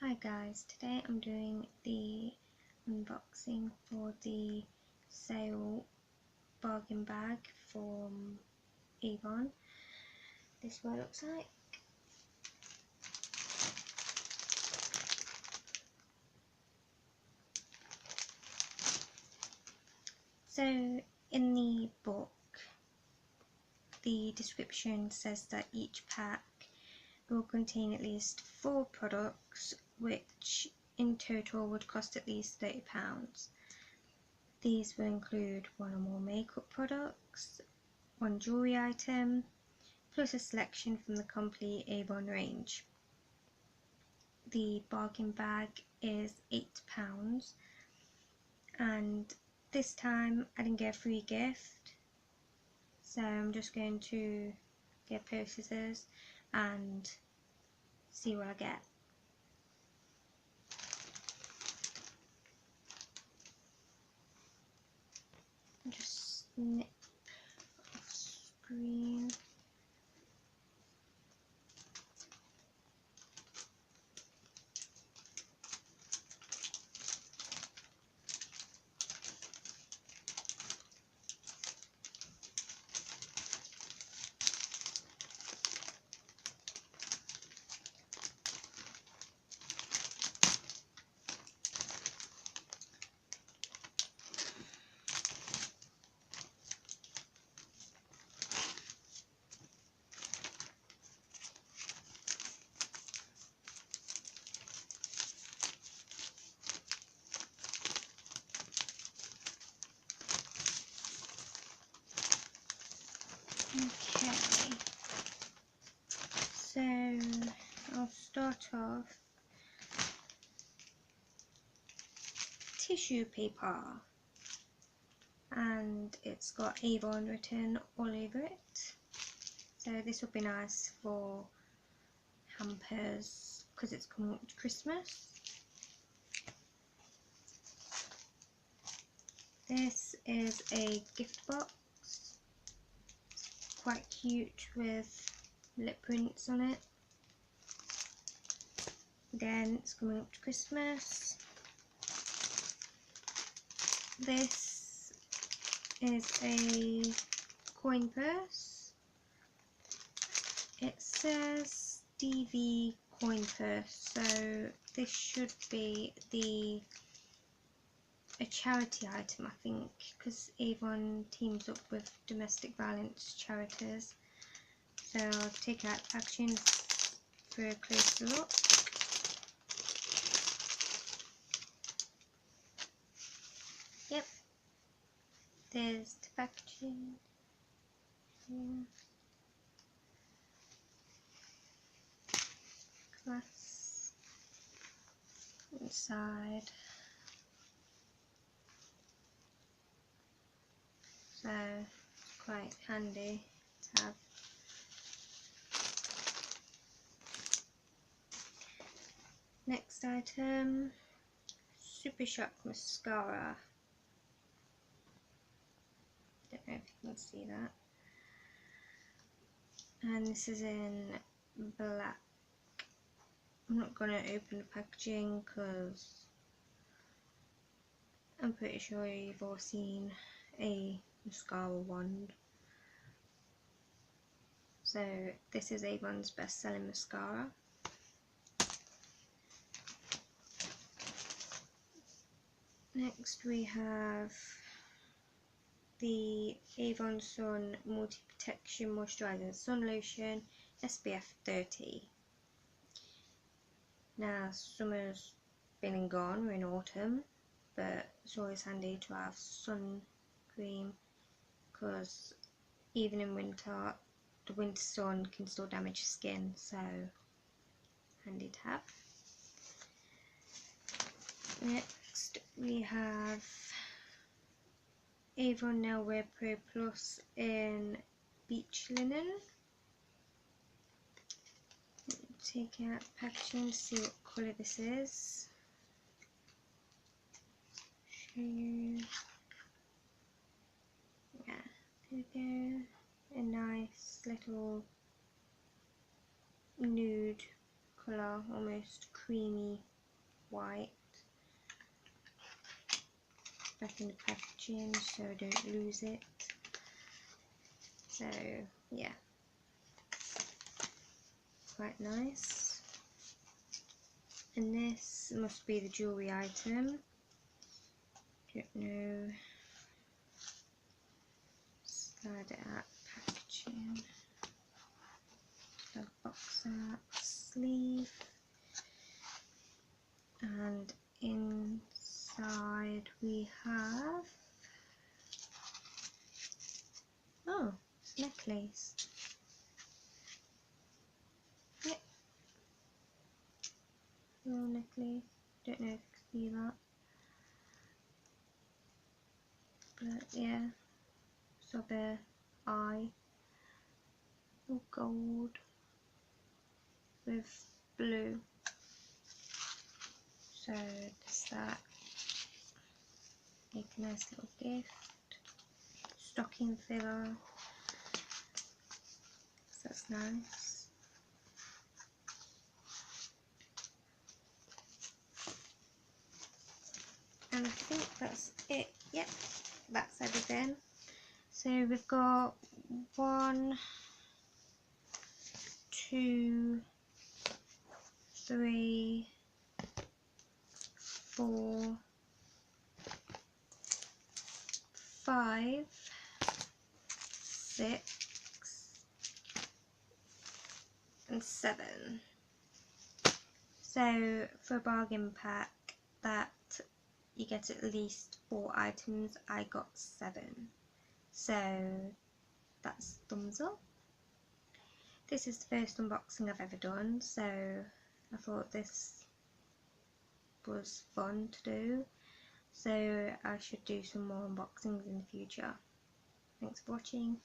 Hi guys, today I'm doing the unboxing for the sale bargain bag from Avon. This is what it looks like. So in the book, the description says that each pack will contain at least 4 products, which in total would cost at least £30. These will include 1 or more makeup products, 1 jewellery item, plus a selection from the complete Avon range. The bargain bag is £8, and this time I didn't get a free gift, so I'm just going to get a pair of scissors and see what I get. Just snip off screen. Okay, so I'll start off. Tissue paper, and it's got Avon written all over it, so this would be nice for hampers because it's coming up to Christmas. This is a gift box, quite cute with lip prints on it. Again, it's coming up to Christmas. This is a coin purse. It says DV coin purse, so this should be a charity item, I think, because Avon teams up with domestic violence charities. So I'll take out the packaging for a closer look. Yep, there's the packaging. Yeah. Glass inside. So it's quite handy to have. Next item, Super Shock mascara. Don't know if you can see that. And this is in black. I'm not going to open the packaging because I'm pretty sure you've all seen a mascara wand. So this is Avon's best selling mascara. Next we have the Avon Sun Multi Protection Moisturising Sun Lotion SPF 30. Now summer's been and gone, we're in autumn, but it's always handy to have sun cream because even in winter the winter sun can still damage skin, so handy to have. Next we have Avon Nail Wear Pro Plus in beach linen. Take out the packaging to see what colour this is. Show you. Yeah, there we go. A nice little nude colour, almost creamy white back in the packaging so I don't lose it. So yeah, quite nice. And this must be the jewellery item. Don't know. Slide it out packaging. So box out sleeve, and inside we have, oh, necklace. Yep. Little necklace. Don't know if you can see that. But yeah. So the eye. All gold with blue. So does that make a nice little gift. Stocking filler. So that's nice. And I think that's it. Yep, that's everything. So we've got 1, 2, 3, 4, 5, 6, and 7. So for a bargain pack that you get at least 4 items, I got 7. So that's thumbs up. This is the first unboxing I've ever done, so I thought this was fun to do. So I should do some more unboxings in the future. Thanks for watching.